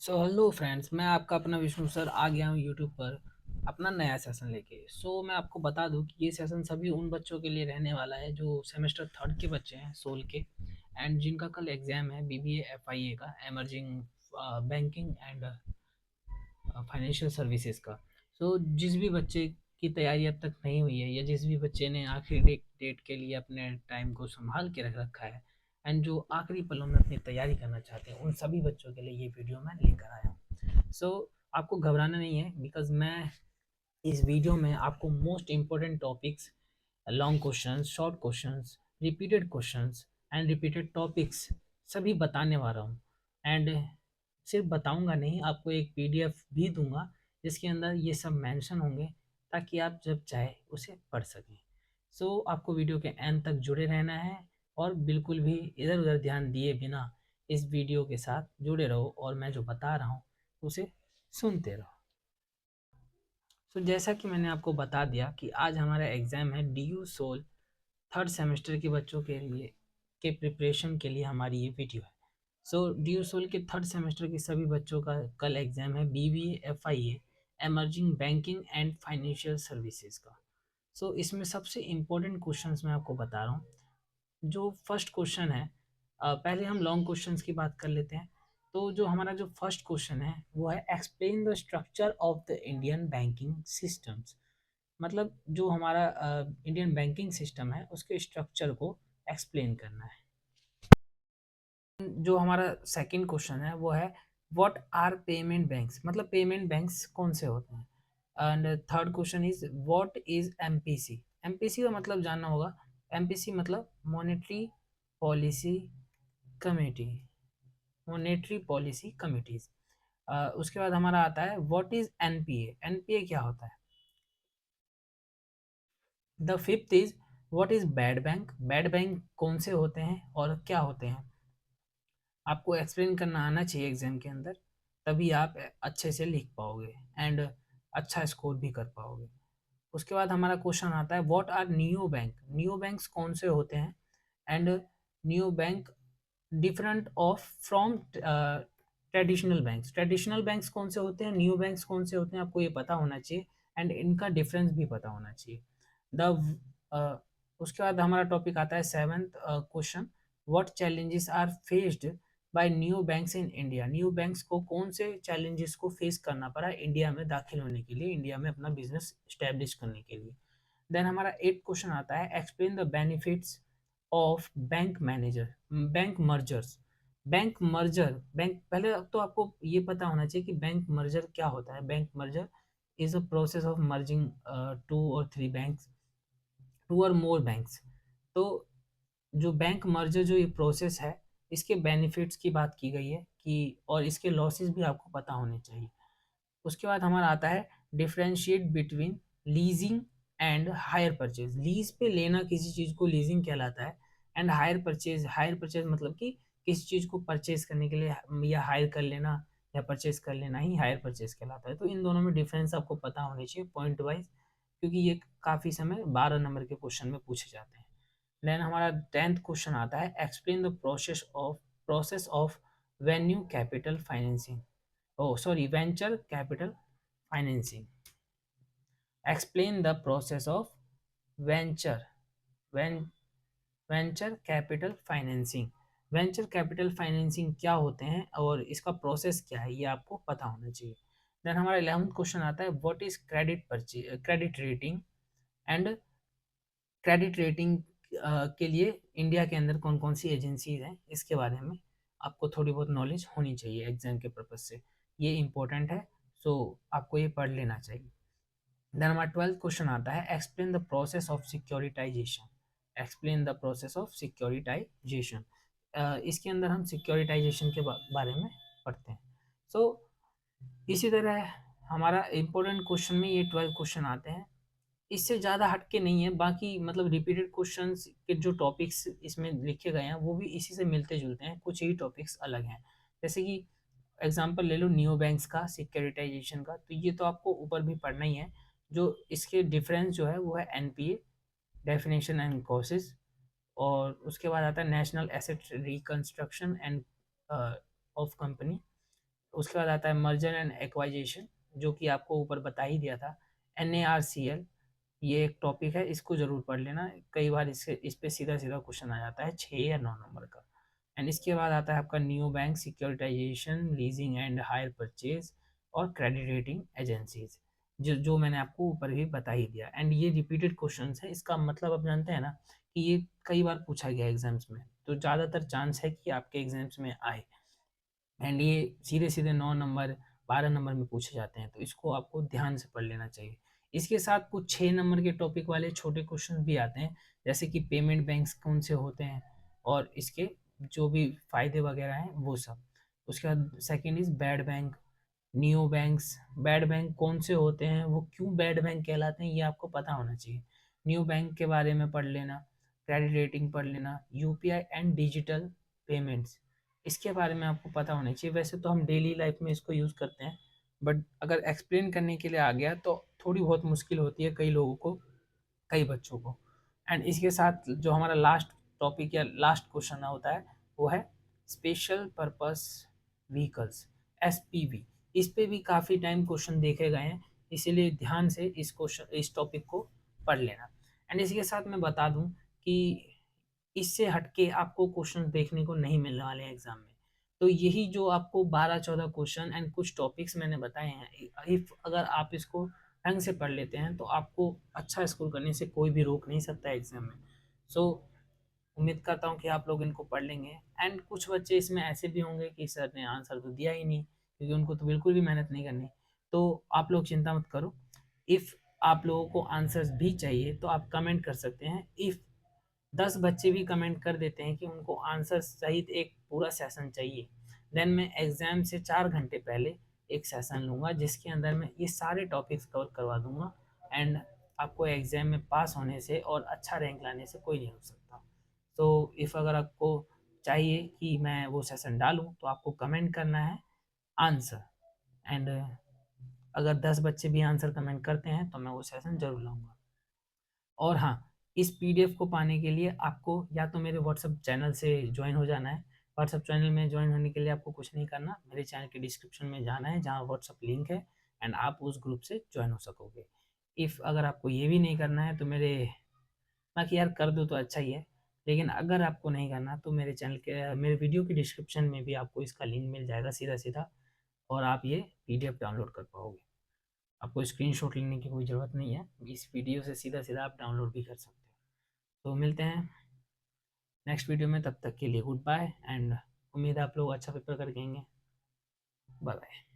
Hello friends, मैं आपका अपना विष्णु सर आ गया हूँ यूट्यूब पर अपना नया सेशन लेके। मैं आपको बता दूं कि ये सेशन सभी उन बच्चों के लिए रहने वाला है जो सेमेस्टर थर्ड के बच्चे हैं, सोल के, एंड जिनका कल एग्जाम है बीबीए एफआईए का, emerging banking and financial services का। जिस भी बच्चे की तैयारी अब तक नहीं हुई है, या जिस भी बच्चे ने आखिरी डेट के लिए अपने टाइम को संभाल के रख रखा है, एंड जो आखिरी पलों में अपनी तैयारी करना चाहते हैं, उन सभी बच्चों के लिए ये वीडियो मैं लेकर आया हूँ। आपको घबराना नहीं है, बिकॉज मैं इस वीडियो में आपको most important topics, long questions, short questions, repeated questions and repeated topics सभी बताने वाला हूँ। एंड सिर्फ बताऊंगा नहीं, आपको एक पीडीएफ भी दूंगा जिसके अंदर ये सब मेंशन होंगे, ताकि आप जब चाहे उसे पढ़ सकें। आपको वीडियो के एंड तक जुड़े रहना है, और बिल्कुल भी इधर उधर ध्यान दिए बिना इस वीडियो के साथ जुड़े रहो, और मैं जो बता रहा हूँ उसे सुनते रहो। जैसा कि मैंने आपको बता दिया कि आज हमारा एग्ज़ाम है D U SOL third semester के बच्चों के लिए, के प्रिपरेशन के लिए हमारी ये वीडियो है। डी यू सोल के थर्ड सेमेस्टर के सभी बच्चों का कल एग्ज़ाम है BBA FIA, emerging banking and financial services का। इसमें सबसे इम्पोर्टेंट क्वेश्चंस मैं आपको बता रहा हूँ। जो फर्स्ट क्वेश्चन है, पहले हम लॉन्ग क्वेश्चंस की बात कर लेते हैं। जो हमारा जो फर्स्ट क्वेश्चन है वो है, explain the structure of the Indian banking systems. मतलब जो हमारा इंडियन बैंकिंग सिस्टम है उसके स्ट्रक्चर को एक्सप्लेन करना है। जो हमारा सेकंड क्वेश्चन है वो है, व्हाट आर पेमेंट बैंक्स, मतलब पेमेंट बैंक्स कौन से होते हैं। And third question is, what is MPC. MPC का मतलब जानना होगा। एमपीसी मतलब monetary policy committee, monetary policy committees. उसके बाद हमारा आता है, व्हाट इज एनपीए। एनपीए क्या होता है। The fifth is, what is bad bank. Bad bank कौन से होते हैं और क्या होते हैं। आपको एक्सप्लेन करना आना चाहिए एग्जाम के अंदर, तभी आप अच्छे से लिख पाओगे एंड अच्छा स्कोर भी कर पाओगे। उसके बाद हमारा क्वेश्चन आता है, what are neo bank. Neo banks कौन से होते हैं, and neo bank different of from traditional banks. Traditional banks कौन से होते हैं, न्यू बैंक्स कौन से होते हैं, आपको ये पता होना चाहिए, एंड इनका डिफरेंस भी पता होना चाहिए। द उसके बाद हमारा टॉपिक आता है seventh question, what challenges are faced by new banks in India. New banks को कौन से चैलेंजेस को फेस करना पड़ा इंडिया में दाखिल होने के लिए, इंडिया में अपना बिजनेस स्टैब्लिश करने के लिए। देन हमारा एट क्वेश्चन आता है, explain the benefits of bank manager, bank mergers. Bank merger, bank पहले तो आपको ये पता होना चाहिए कि बैंक मर्जर क्या होता है। Bank merger is a process of merging two और थ्री बैंक्स, टू और मोर बैंक्स। तो जो बैंक मर्जर जो ये प्रोसेस है, इसके बेनिफिट्स की बात की गई है कि, और इसके लॉसेस भी आपको पता होने चाहिए। उसके बाद हमारा आता है, differentiate between leasing and hire purchase. Lease पे लेना किसी चीज़ को लीजिंग कहलाता है, एंड हायर परचेज मतलब कि किसी चीज़ को परचेज करने के लिए या हायर कर लेना या परचेज कर लेना ही हायर परचेज कहलाता है। तो इन दोनों में डिफरेंस आपको पता होने चाहिए पॉइंट वाइज, क्योंकि ये काफ़ी समय 12 नंबर के क्वेश्चन में पूछे जाते हैं। देन हमारा टेंथ क्वेश्चन आता है, explain the process of venue capital financing, oh sorry venture capital financing। explain the process of venture ven venture capital financing। Venture capital financing क्या होते हैं और इसका प्रोसेस क्या है, ये आपको पता होना चाहिए। देन हमारा 11th क्वेश्चन आता है, what is credit rating, and credit rating के लिए इंडिया के अंदर कौन कौन सी एजेंसीज हैं, इसके बारे में आपको थोड़ी बहुत नॉलेज होनी चाहिए एग्जाम के पर्पज से। ये इंपॉर्टेंट है, आपको ये पढ़ लेना चाहिए। देन हमारा 12th क्वेश्चन आता है, explain the process of securitisation. Explain the process of securitisation. इसके अंदर हम सिक्योरिटाइजेशन के बारे में पढ़ते हैं। इसी तरह हमारा इम्पोर्टेंट क्वेश्चन में ये 12 क्वेश्चन आते हैं। इससे ज़्यादा हटके नहीं है, बाकी मतलब रिपीटेड क्वेश्चंस के जो टॉपिक्स इसमें लिखे गए हैं वो भी इसी से मिलते जुलते हैं, कुछ ही टॉपिक्स अलग हैं। जैसे कि एग्जांपल ले लो नियो बैंक्स का, सिक्योरिटाइजेशन का, तो ये तो आपको ऊपर भी पढ़ना ही है। जो इसके डिफरेंस जो है वो है एनपीए, डेफिनेशन एंड कॉसेस, और उसके बाद आता है national asset reconstruction end of company. उसके बाद आता है मर्जर एंड एक्वाइजेशन, जो कि आपको ऊपर बता ही दिया था। NARCL, ये एक टॉपिक है, इसको जरूर पढ़ लेना, कई बार इस पे सीधा सीधा क्वेश्चन आ जाता है 6 या 9 नंबर का। एंड इसके बाद आता है आपका new bank securitisation, leasing and hire purchase और क्रेडिट रेटिंग एजेंसीज, जो मैंने आपको ऊपर भी बता ही दिया। एंड ये रिपीटेड क्वेश्चन है, इसका मतलब आप जानते हैं ना कि ये कई बार पूछा गया एग्जाम्स में, तो ज़्यादातर चांस है कि आपके एग्जाम्स में आए। एंड ये सीधे सीधे 9 नंबर 12 नंबर में पूछे जाते हैं, तो इसको आपको ध्यान से पढ़ लेना चाहिए। इसके साथ कुछ 6 नंबर के टॉपिक वाले छोटे क्वेश्चन भी आते हैं, जैसे कि पेमेंट बैंक्स कौन से होते हैं और इसके जो भी फायदे वगैरह हैं वो सब। उसके बाद second is bad bank, neo banks. Bad bank कौन से होते हैं, वो क्यों बैड बैंक कहलाते हैं, ये आपको पता होना चाहिए। न्यू बैंक के बारे में पढ़ लेना, क्रेडिट रेटिंग पढ़ लेना, यूपीआई एंड डिजिटल पेमेंट्स, इसके बारे में आपको पता होना चाहिए। वैसे तो हम डेली लाइफ में इसको यूज़ करते हैं, बट अगर एक्सप्लेन करने के लिए आ गया तो थोड़ी बहुत मुश्किल होती है कई लोगों को, कई बच्चों को। एंड इसके साथ जो हमारा लास्ट टॉपिक या लास्ट क्वेश्चन होता है वो है स्पेशल पर्पस व्हीकल्स, SPV। इस पे भी काफ़ी टाइम क्वेश्चन देखे गए हैं, इसीलिए ध्यान से इस टॉपिक को पढ़ लेना। एंड इसी के साथ मैं बता दूं कि इससे हटके आपको क्वेश्चन देखने को नहीं मिलने वाले हैं एग्जाम में। तो यही जो आपको 12-14 क्वेश्चन एंड कुछ टॉपिक्स मैंने बताए हैं, इफ अगर आप इसको ढंग से पढ़ लेते हैं तो आपको अच्छा स्कोर करने से कोई भी रोक नहीं सकता एग्जाम में। सो उम्मीद करता हूँ कि आप लोग इनको पढ़ लेंगे। एंड कुछ बच्चे इसमें ऐसे भी होंगे कि सर ने आंसर तो दिया ही नहीं, क्योंकि उनको तो बिल्कुल भी मेहनत नहीं करनी। तो आप लोग चिंता मत करो, इफ़ आप लोगों को आंसर्स भी चाहिए तो आप कमेंट कर सकते हैं। इफ़ 10 बच्चे भी कमेंट कर देते हैं कि उनको आंसर सहित एक पूरा सेशन चाहिए, देन मैं एग्ज़ाम से 4 घंटे पहले एक सेशन लूँगा जिसके अंदर मैं ये सारे टॉपिक्स कवर करवा दूंगा। एंड आपको एग्ज़ाम में पास होने से और अच्छा रैंक लाने से कोई नहीं हो सकता। तो इफ़ अगर आपको चाहिए कि मैं वो सेशन डालूँ तो आपको कमेंट करना है आंसर। एंड अगर 10 बच्चे भी आंसर कमेंट करते हैं तो मैं वो सेशन ज़रूर लाऊँगा। और हाँ, इस पीडीएफ को पाने के लिए आपको या तो मेरे व्हाट्सएप चैनल से ज्वाइन हो जाना है। व्हाट्सएप चैनल में ज्वाइन होने के लिए आपको कुछ नहीं करना, मेरे चैनल के डिस्क्रिप्शन में जाना है जहाँ व्हाट्सएप लिंक है, एंड आप उस ग्रुप से ज्वाइन हो सकोगे। इफ़ अगर आपको ये भी नहीं करना है तो बाकी यार कर दो तो अच्छा ही है, लेकिन अगर आपको नहीं करना तो मेरे वीडियो के डिस्क्रिप्शन में भी आपको इसका लिंक मिल जाएगा सीधा सीधा, और आप ये पीडीएफ डाउनलोड कर पाओगे। आपको स्क्रीनशॉट लेने की कोई ज़रूरत नहीं है, इस वीडियो से सीधा सीधा आप डाउनलोड भी कर सकते हो। तो मिलते हैं नेक्स्ट वीडियो में, तब तक के लिए गुड बाय। एंड उम्मीद है आप लोग अच्छा पेपर करके आएंगे। Bye bye.